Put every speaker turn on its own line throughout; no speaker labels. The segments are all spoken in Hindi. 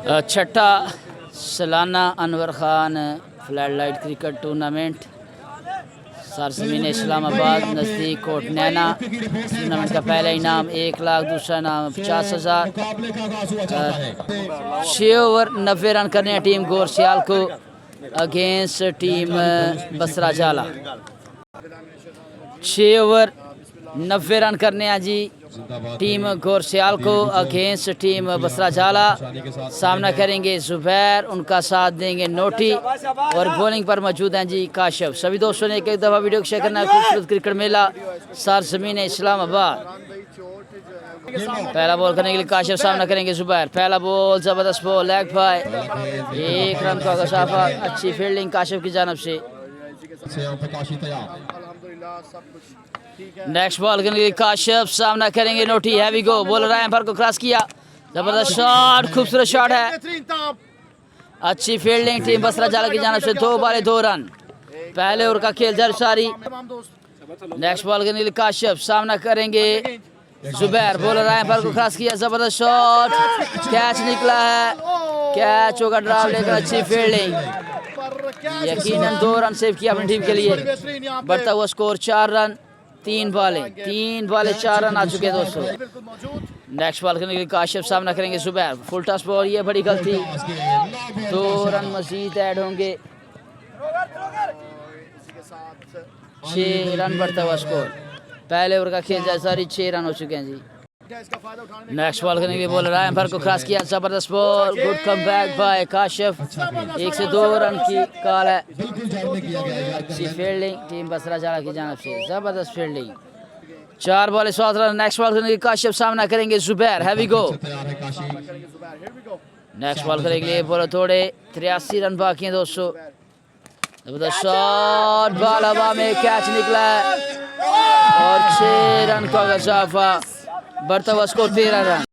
छठा सालाना Anwar Khan flood light cricket tournament सरजमीन इस्लामाबाद नज़दीक कोट नैना। टूर्नामेंट का पहला इनाम 1 लाख, दूसरा इनाम 50,000। 6 ओवर 90 रन करने हैं टीम गोर सियाल को अगेंस्ट टीम बसरा जाला। 6 ओवर 90 रन करने हैं जी टीम गोर सियाल को अगेंस्ट टीम बसरा जाला। सामना करेंगे जुबैर, उनका साथ देंगे नोटी और बॉलिंग पर मौजूद हैं जी काशिफ। सभी दोस्तों ने एक दफ़ा वीडियो को शेयर करना है। खूबसूरत क्रिकेट मेला सरजमीन इस्लामाबाद। पहला बॉल करने के लिए काशिफ, सामना करेंगे जुबैर। पहला बॉल ज़बरदस्त बॉल, लेग बाय, 1 रन का गसाफा। अच्छी फील्डिंग काशिफ की जानब से। नेक्स्ट बॉल करने के लिए काशिफ, सामना करेंगे naughty. Heavy go, bowler umpire को क्रॉस किया, जबरदस्त शॉट, खूबसूरत शॉट है। अच्छी फील्डिंग टीम बसरा जाला की जानब से। 2 बॉल 2 रन। पहले ओवर का खेल जर सारी। नेक्स्ट बॉल करने के लिए काशिफ, सामना करेंगे जुबैर। बॉलर एम्पायर को क्रॉस किया, जबरदस्त शॉट, कैच निकला है। कैच होगा ड्राइव लेकर अच्छी फील्डिंग। यकीनन 2 रन सेव किया अपनी टीम के लिए। बढ़ता हुआ स्कोर 4 रन। 3 बॉलें 4 रन आ चुके हैं दोस्तों। नेक्स्ट बॉल करने के लिए काशिफ, सामना करेंगे जुबैर। फुल टॉस बॉल, ये बड़ी गलती। 2 रन मजीद ऐड होंगे। 6 रन बढ़ता हुआ स्कोर। पहले ओवर का खेल जैसा 6 रन हो चुके हैं जी। नेक्स्ट बॉल करने के लिए बॉलर एम्पायर को क्रॉस किया, जबरदस्त ball, good come back by Kashif. 1 से 2 रन की कॉल है। अच्छी फील्डिंग टीम बसरा जाला की जानब से, जबरदस्त fielding. 4 ball 7 run. Next ball करने के लिए काशिफ, सामना करेंगे जुबैर। हैवी गो। नेक्स्ट बॉल करने के लिए बॉलर थोड़े 83 रन बाकी हैं दोस्तों। जबरदस्त शॉट, बॉल हवा में, कैच निकला है और 6 रन का गसाफा। बढ़ता हुआ score 13 run.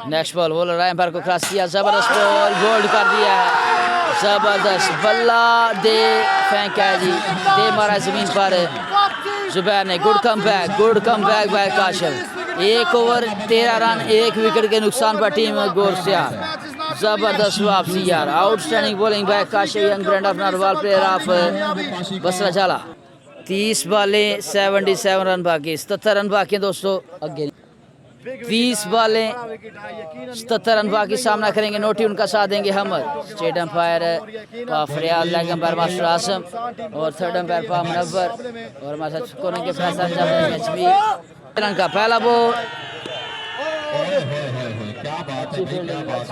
Next ball bowler umpire को क्रॉस किया, जबरदस्त बॉल, बोल्ड कर दिया है। जबरदस्त बल्ला दे फेंका है जी, दे मारा जमीन पर जुबैर ने। Good come back by Kashif. 1 over 13 run, 1 wicket के नुकसान पर टीम गोर सियाल। जबरदस्त वापसी यार, outstanding bowling by Kashif, young brand of Narowal player of Basra Jala. 30 बॉलें 77 run बाकी, 77 रन बाकी दोस्तों। अगे 30 बॉलें 77 रन बाकी। सामना करेंगे नोटी, उनका साथ देंगे हमद। स्टेट अंपायर फरियाद, लेग अंपायर मास्टर आसम और थर्ड अंपायर पा मुनव्वर और हमारे साथ कोने के फैसला रन का पहला बॉल। अच्छी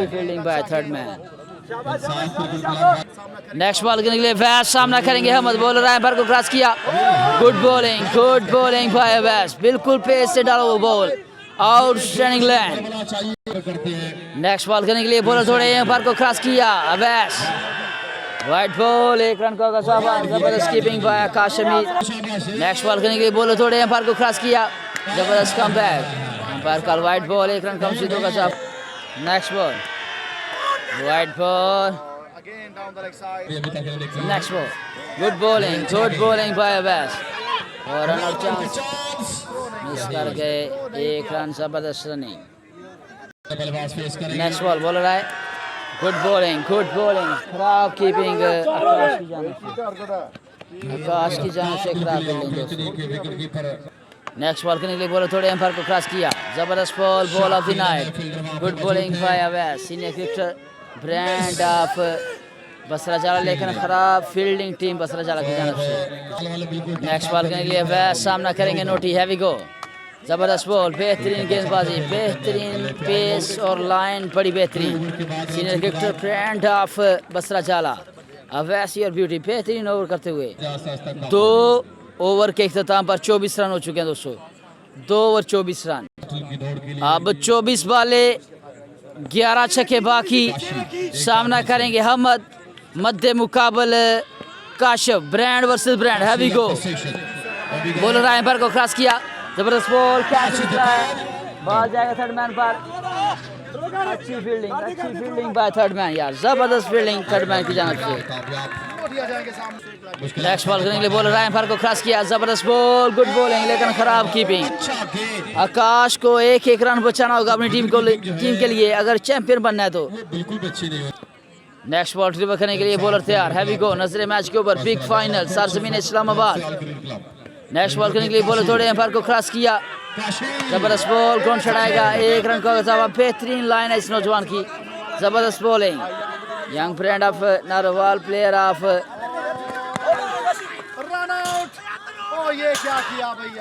fielding by third man. Next ball करने के लिए वैस, सामना करेंगे हमद। बॉलर एम्पायर को क्रॉस किया, गुड बॉलिंग बाय वैस, बिल्कुल पेस से डाला वो ball, outstanding land. Next ball करने के लिए बॉलर थोड़े एम्पायर को क्रॉस किया, अवैस, वाइट बॉल, 1 रन का गसाफा, जबरदस्त keeping bye Qasmi. Next ball करने के लिए बॉलर थोड़े एम्पायर को क्रॉस किया, जबरदस्त कम बैक, एम्पायर का वाइट बॉल, 1 रन कम से 2 गसाफा। Next ball, wide ball, next ball, good bowling by Awais और रन आउट चांस मिस कर गए, 1 रन, जबरदस्त रनिंग। नेक्स्ट बॉल बॉलर आए, गुड बॉलिंग, खराब कीपिंग आकाश की जानब से खराब फील्डिंग। नेक्स्ट बॉल करने के लिए बॉलर थोड़े एम्पायर को क्रॉस किया, जबरदस्त ball of the night, good bowling by Awais, senior cricketer brand of Basra Jala, लेकिन खराब फील्डिंग टीम बसरा जाला की जानब से। नेक्स्ट बॉल करने के लिए वैस, सामना करेंगे नोटी। हैवी गो, जबरदस्त बॉल, बेहतरीन गेंदबाजी, बेहतरीन पेस और लाइन बड़ी बेहतरीन। Senior cricketer brand of Basra Jala, Awais और ब्यूटी बेहतरीन ओवर करते हुए। 2 ओवर के इख्तिताम पर 24 रन हो चुके हैं दोस्तों। 2 ओवर 24 रन। अब 24 बॉलें 11 छक्के बाकी। सामना करेंगे हमद, मध्य मुकाबल Kashif, brand versus brand. Heavy go, bowler umpire को क्रॉस किया, जबरदस्त बॉल, कैच निकला है, बॉल जाएगा थर्ड मैन पर। अच्छी फील्डिंग बाय थर्ड मैन यार, जबरदस्त फील्डिंग थर्ड मैन की जानब से। नेक्स्ट बॉल करने के लिए बॉलर रायन फार को क्रॉस किया, जबरदस्त बॉल, गुड बॉलिंग लेकिन खराब कीपिंग। आकाश को एक रन बचाना होगा अपनी टीम के लिए अगर चैंपियन बनना है तो। नेक्स्ट बॉल डिलीवर करने के लिए बॉलर तैयार, हैवी गो, नजरे मैच के ऊपर, बिग फाइनल, सरजमीन इस्लामाबाद। नेक्स्ट बॉल करने के लिए बॉलर थोड़े एम्पायर को क्रॉस किया, जबरदस्त बॉल, कौन छड़ाएगा, 1 रन का जवाब। बेहतरीन लाइन है इस नौजवान की, जबरदस्त bowling, young friend of Narowal, player of,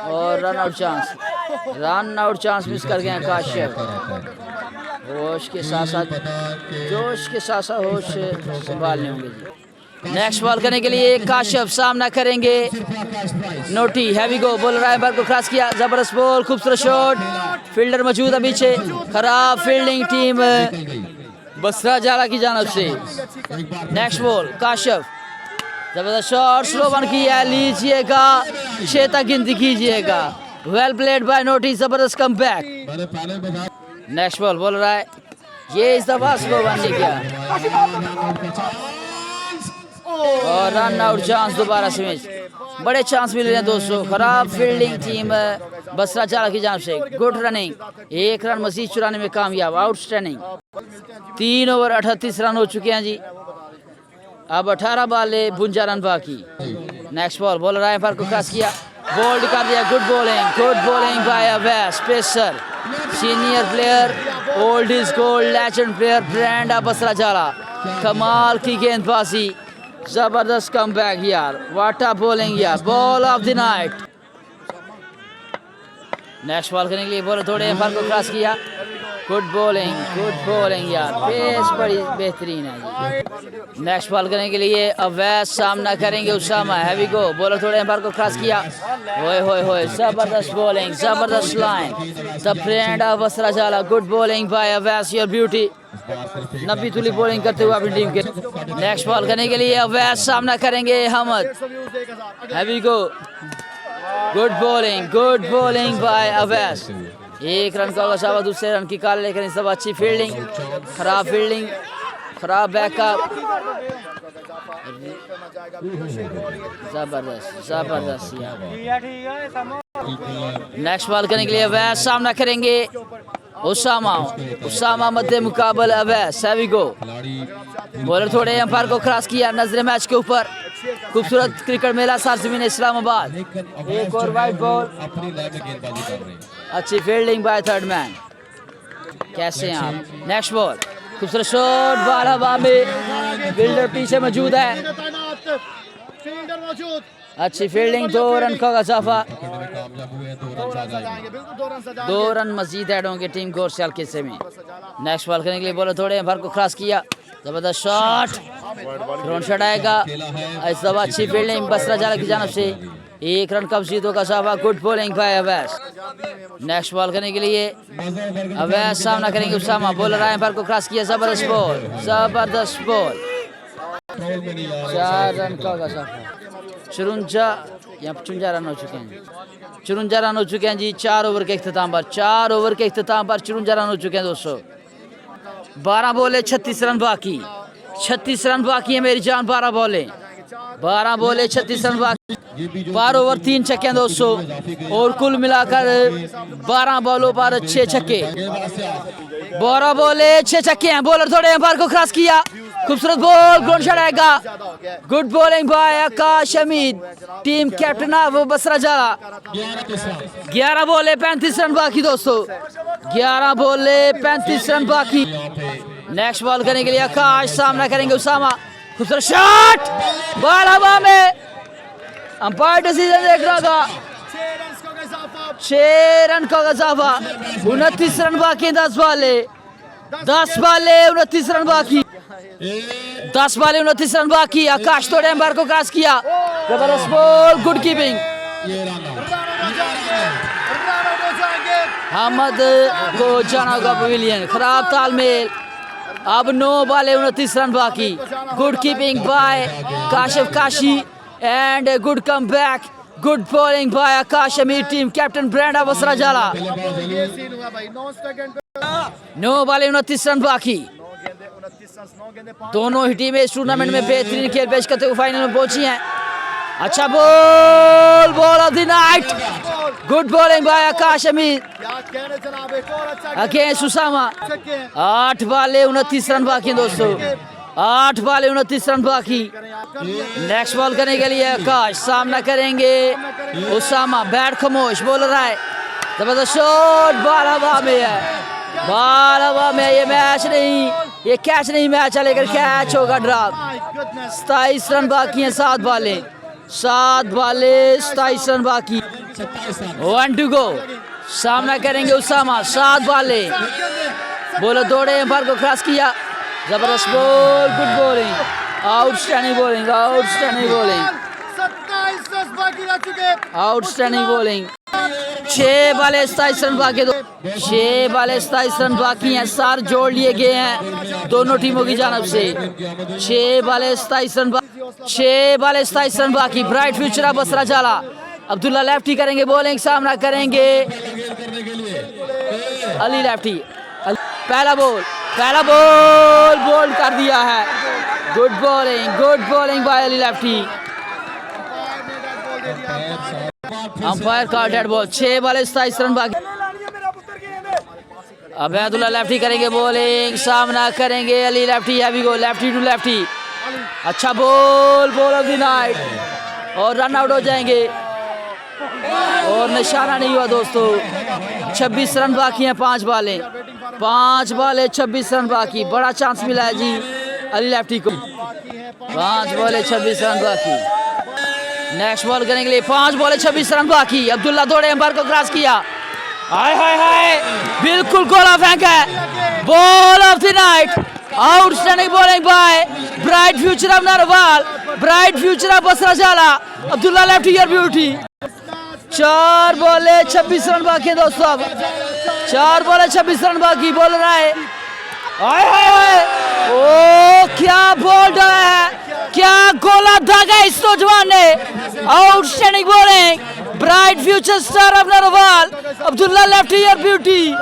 और रन आउट चांस मिस कर गए काशिफ। होश के साथ साथ जोश के साथ साथ होश संभालने होंगे जी। नेक्स्ट बॉल करने के लिए काशिफ सामना करेंगे नोटी, हैवी गो, बॉलर रायबर को क्रॉस किया, जबरदस्त बॉल, खूबसूरत शॉट, फील्डर मौजूद है पीछे, खराब फील्डिंग टीम बसरा जाला की जानिब से। नेक्स्ट बॉल काशिफ, जबरदस्त शॉट, स्लो वन किया, लीजिएगा 6 तक गिनती कीजिएगा, वेल प्लेड बाय नोटी, जबरदस्त कम बैक। नेक्स्ट बॉल बोल रहा है, ये इस दफा स्लो वन नहीं किया और रन आउट चांस दोबारा से मिस। बड़े चांस मिल रहे हैं दोस्तों, खराब फील्डिंग टीम बसरा जाला की जानिब से, गुड रनिंग, 1 रन मजीद चुराने में कामयाब, आउटस्टैंडिंग। 3 ओवर 38 रन हो चुके हैं जी, अब 18 बाले 52 रन बाकी। नेक्स्ट बॉल बॉलर राय पर को क्रॉस किया, बोल्ड कर दिया, good bowling by Awais, pacer, senior player, old is gold, legend player, brand of Basra Jala, कमाल की गेंदबाजी, जबरदस्त कमबैक यार, व्हाट अ बॉलिंग यार, ball of the night. Next ball करने के लिए बॉलर थोड़े एम्पायर को क्रॉस किया, गुड बॉलिंग यार, पेस बड़ी बेहतरीन है जी। नेक्स्ट बॉल करने के लिए अवैस सामना करेंगे उसामा, हैवी गो, बॉलर थोड़े एम्पायर को क्रॉस किया, होए जबरदस्त बॉलिंग, जबरदस्त line, the brand of Basra Jala, good bowling by Awais, your beauty, 90 तुली बॉलिंग करते हुए अपनी टीम के। नेक्स्ट बॉल करने के लिए अवैस सामना करेंगे Ahmed, heavy go, good bowling by Awais, 1 run का वसावा, दूसरे रन की कॉल, लेकिन इस दफा अच्छी फील्डिंग, खराब बैकअप, जबरदस्त। नेक्स्ट बॉल करने के लिए अवैस सामना करेंगे उसामा मध्य मुकाबल अवैस, हैवी गो, बॉलर थोड़े एम्पायर को क्रॉस किया, नजरे मैच के ऊपर, खूबसूरत क्रिकेट मेला सरजमीन इस्लामाबाद, 1 और वाइट बॉल, अच्छी फील्डिंग बाय थर्ड मैन, कैसे हैं आप। नेक्स्ट बॉल, खूबसूरत शॉट, बाल हवा में, फील्डर पीछे मौजूद है, अच्छी फील्डिंग, 2 रन का इजाफा, 2 रन मजीद ऐड होंगे टीम को और के हिस्से में। नेक्स्ट बॉल करने के लिए बॉलर थोड़े एम्पायर को क्रॉस किया, जबरदस्त शॉट, ड्रोन शॉट आएगा, इस दफा अच्छी फील्डिंग बसरा जाला की जानिब से, 1 रन का जीतों का साफा, good bowling by Awais. Next ball करने के लिए अवैस सामना करेंगे उसामा, बॉलर आए पर को क्रॉस किया, जबरदस्त बॉल, 4 रन का साफा, 54 रन हो चुके हैं, 54 रन हो चुके हैं जी, 4 ओवर के इख्तिताम पर 54 रन हो चुके हैं दोस्तों। 12 बॉलें 36 रन बाकी, 36 रन बाकी है मेरी जान, 12 बॉलें 36 रन बाकी, 12 ओवर 3 छक्के दोस्तों, और कुल मिलाकर 12 बॉलों पर 6 छक्के, 12 बॉलें 6 छक्के हैं। बॉलर थोड़े एम्पायर को क्रॉस किया, खूबसूरत बॉल, ग्राउंड शॉट आएगा, good bowling by Akash Hameed, team captain of Basra Jala. 11 बॉलें 35 रन बाकी दोस्तों, 11 बॉलें 35 रन बाकी। नेक्स्ट बॉल करने के लिए आकाश सामना करेंगे उसामा, खूबसूरत शॉट, बॉल हवा में, अंपायर डिसीजन देख रहा था, 6 रन का इजाफा, 29 रन बाकी, 10 बाले 29 रन बाकी, 10 बाले 29 रन बाकी। आकाश तोड़े एम्पायर को क्रॉस किया, जबरदस्त बॉल, गुड कीपिंग, अहमद को जाना होगा पवेलियन, खराब तालमेल, अब 9 बाले 29 रन बाकी, good keeping by Kashif Kashi and good come back, good bowling by Akash Amir, team captain brand of Basra Jala. 9 बाले 29 रन बाकी, दोनों ही टीमें इस टूर्नामेंट में बेहतरीन खेल पेश करते हुए फाइनल में पहुंची हैं। अच्छा ball, ball of the night, good bowling by Akash Amir against Usama. 8 बॉले 29 रन बाकी हैं दोस्तों, 8 बॉले 29 रन बाकी। नेक्स्ट बॉल करने के लिए आकाश, सामना करेंगे उसामा। बैट खामोश, बॉलर है, जबरदस्त शॉट, बॉल हवा में है, बॉल हवा में। ये मैच नहीं, ये कैच नहीं मैच चलेगा, कैच होगा ड्रॉप। 27 रन बाकी हैं, 7 बॉले 27 रन बाकी, 1 टू गो। सामना करेंगे उसामा, 7 बॉले, बॉलर दौड़े, एम्पायर को क्रॉस किया, जबरदस्त ball, good bowling, outstanding bowling, outstanding bowling, outstanding bowling. 6 बॉले 27 रन बाकी, 6 बॉले 27 रन बाकी हैं, सार जोड़ लिए गए हैं दोनों टीमों की जानब से। 6 बॉले 27 रन, 6 बॉले 27 रन बाकी। ब्राइट फ्यूचर अब बसरा जाला, अब्दुल्ला लेफ्टी करेंगे बॉलिंग, सामना करेंगे अली लेफ्टी। पहला बॉल, पहला बॉल बोल्ड कर दिया है, good bowling bye Ali lefty. Umpire का डेड बॉल। 6 बॉले 27 रन बाकी। अब्दुल्ला लेफ्टी करेंगे बॉलिंग, सामना करेंगे Ali lefty. Heavy go, lefty to lefty, अच्छा ball, ball of the night, और रन आउट हो जाएंगे और निशाना नहीं हुआ दोस्तों। 26 रन बाकी हैं, 5 बॉले 26 रन बाकी। बड़ा चांस मिला है जी अली लेफ्टी को, 5 बॉले 26 रन बाकी। नेक्स्ट बॉल करने के लिए 5 बॉले 26 रन बाकी। अब्दुल्ला दौड़े, एम्पायर को क्रॉस किया, हाय हाय हाय, बिल्कुल गोला फेंका है, ball of the night, outstanding bowling by bright future of Narowal, bright future of Basra Jala. Abdullah lefty your beauty. 4 बॉले 26 रन बाकी है दोस्तों, अब 4 बॉले 26 रन बाकी। बॉलर आए, हाय हाय हाय, ओ क्या बॉल डाला है, क्या गोला दागा इस नौजवान ने, outstanding bowling, bright future star of Narowal, Abdullah lefty your beauty.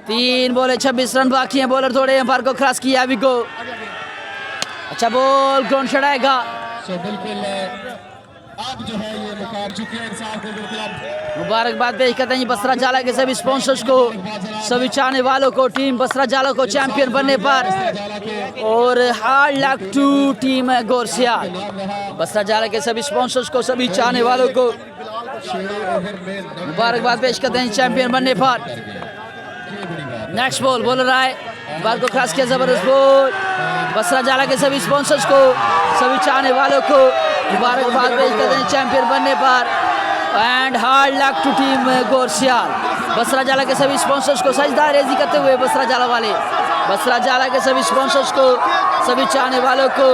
3 बॉले 26 रन बाकी हैं, बॉलर थोड़े एम्पायर को क्रॉस किया, अभी गो, अच्छा बॉल, ग्राउंड शॉट आएगा। अब जो है ये मुकार चुके हैं इंसान को, बिल्कुल मुबारकबाद पेश करते हैं बसरा जाला के सभी स्पॉन्सर्स को, सभी चाहने वालों को, टीम बसरा जाला को चैंपियन बनने पर, और hard luck to team Gorsiyal. Basra Jala के सभी स्पॉन्सर्स को, सभी चाहने वालों को मुबारकबाद पेश करते हैं चैंपियन बनने पर। नेक्स्ट बॉल, बॉलर आए, बार को क्रॉस किया, जबरदस्त बॉल। बसरा जाला के सभी स्पॉन्सर्स को, सभी चाहने वालों को मुबारकबाद पेश करते हैं चैंपियन बनने पर, and hard luck to team Gorsiyal. Basra Jala के सभी स्पॉन्सर्स को सजदा रेजी करते हुए बसरा जाला वाले, बसरा जाला के सभी स्पॉन्सर्स को, सभी चाहने वालों को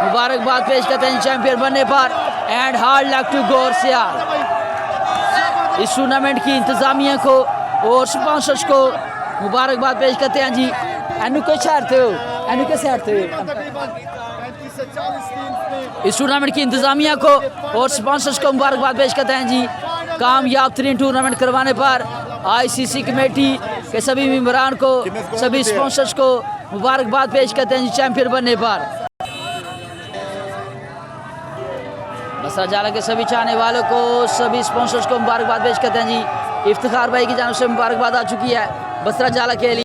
मुबारकबाद पेश करते हैं चैंपियन बनने पर, एंड हार्ड लक टू गोरसियाल। इस टूर्नामेंट की इंतजामिया को और स्पॉन्सर्स को मुबारकबाद पेश करते हैं जी। एनु कैसे हारते हो, एनु कैसे हारते हो। इस टूर्नामेंट की इंतजामिया को और स्पॉन्सर्स को मुबारकबाद पेश करते हैं जी, कामयाब तरीन टूर्नामेंट करवाने पर आईसीसी कमेटी के सभी मेंबरान को, सभी स्पॉन्सर्स को मुबारकबाद पेश करते हैं जी चैंपियन बनने पर। बसरा जाला के सभी चाहने वालों को, सभी स्पॉन्सर्स को मुबारकबाद पेश करते हैं जी। इफ्तिखार भाई की जानब से मुबारकबाद आ चुकी है बसरा जाला के लिए।